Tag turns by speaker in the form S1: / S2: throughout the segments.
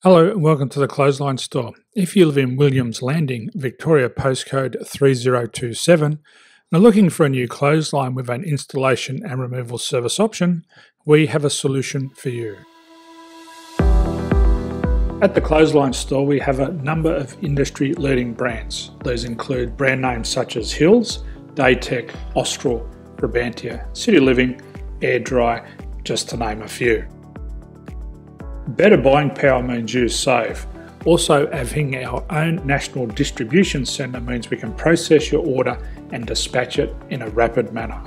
S1: Hello and welcome to the Clothesline Store. If you live in Williams Landing, Victoria postcode 3027 and are looking for a new clothesline with an installation and removal service option, we have a solution for you. At the Clothesline Store we have a number of industry-leading brands. These include brand names such as Hills, Daytech, Austral, Brabantia, City Living, Air Dry, just to name a few. Better buying power means you save. Also, having our own national distribution centre means we can process your order and dispatch it in a rapid manner.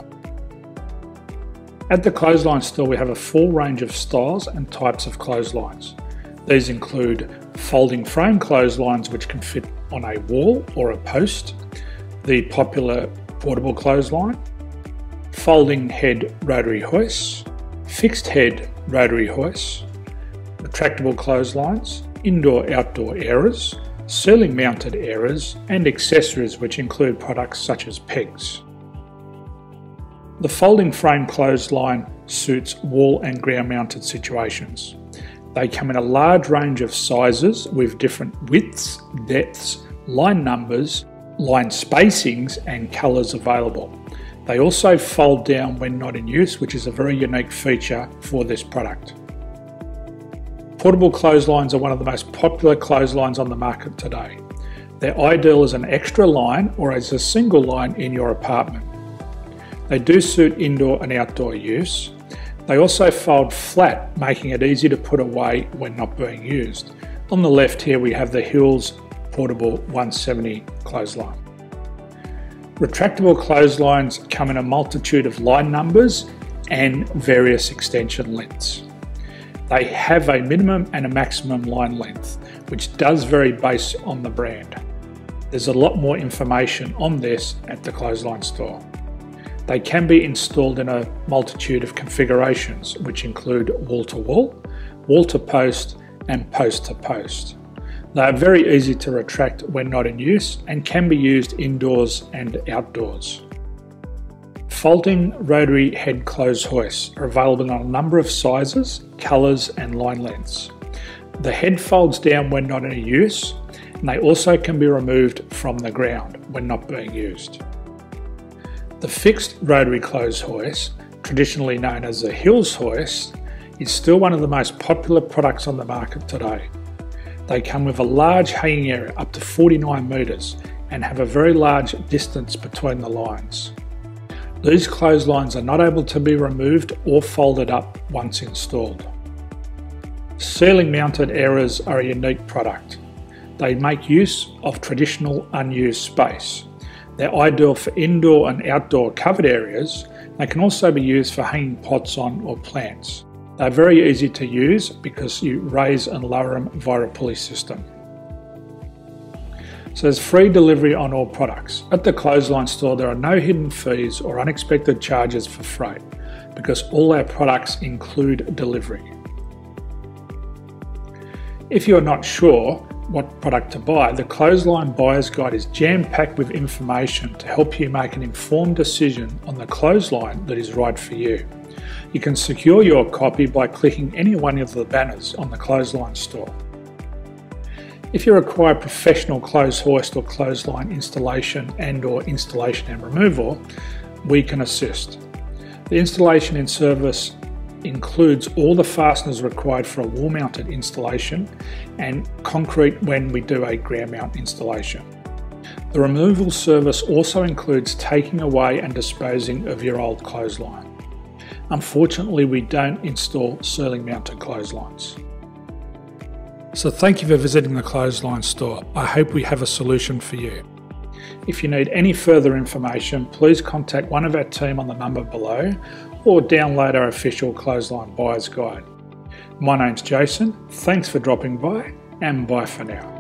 S1: At the Clothesline Store we have a full range of styles and types of clotheslines. These include folding frame clotheslines which can fit on a wall or a post, the popular portable clothesline, folding head rotary hoists, fixed head rotary hoists, retractable clotheslines, indoor-outdoor airers, ceiling mounted airers and accessories which include products such as pegs. The folding frame clothesline suits wall and ground mounted situations. They come in a large range of sizes with different widths, depths, line numbers, line spacings and colours available. They also fold down when not in use, which is a very unique feature for this product. Portable clotheslines are one of the most popular clotheslines on the market today. They're ideal as an extra line or as a single line in your apartment. They do suit indoor and outdoor use. They also fold flat, making it easy to put away when not being used. On the left here we have the Hills Portable 170 clothesline. Retractable clotheslines come in a multitude of line numbers and various extension lengths. They have a minimum and a maximum line length, which does vary based on the brand. There's a lot more information on this at the Clothesline Store. They can be installed in a multitude of configurations, which include wall-to-wall, wall-to-post and post-to-post. They are very easy to retract when not in use and can be used indoors and outdoors. Folding rotary head clothes hoists are available in a number of sizes, colours and line lengths. The head folds down when not in use and they also can be removed from the ground when not being used. The fixed rotary clothes hoist, traditionally known as the Hills hoist, is still one of the most popular products on the market today. They come with a large hanging area up to 49 metres and have a very large distance between the lines. These clotheslines are not able to be removed or folded up once installed. Ceiling mounted airers are a unique product. They make use of traditional unused space. They're ideal for indoor and outdoor covered areas. They can also be used for hanging pots on or plants. They're very easy to use because you raise and lower them via a pulley system. So there's free delivery on all products. At the Clothesline Store there are no hidden fees or unexpected charges for freight because all our products include delivery. If you're not sure what product to buy, the Clothesline Buyer's Guide is jam-packed with information to help you make an informed decision on the clothesline that is right for you. You can secure your copy by clicking any one of the banners on the Clothesline Store. If you require professional clothes hoist or clothesline installation and/or installation and removal, we can assist. The installation and service includes all the fasteners required for a wall-mounted installation and concrete when we do a ground mount installation. The removal service also includes taking away and disposing of your old clothesline. Unfortunately, we don't install ceiling mounted clotheslines. So thank you for visiting the Clothesline Store. I hope we have a solution for you. If you need any further information, please contact one of our team on the number below or download our official Clothesline Buyer's Guide. My name's Jason, thanks for dropping by and bye for now.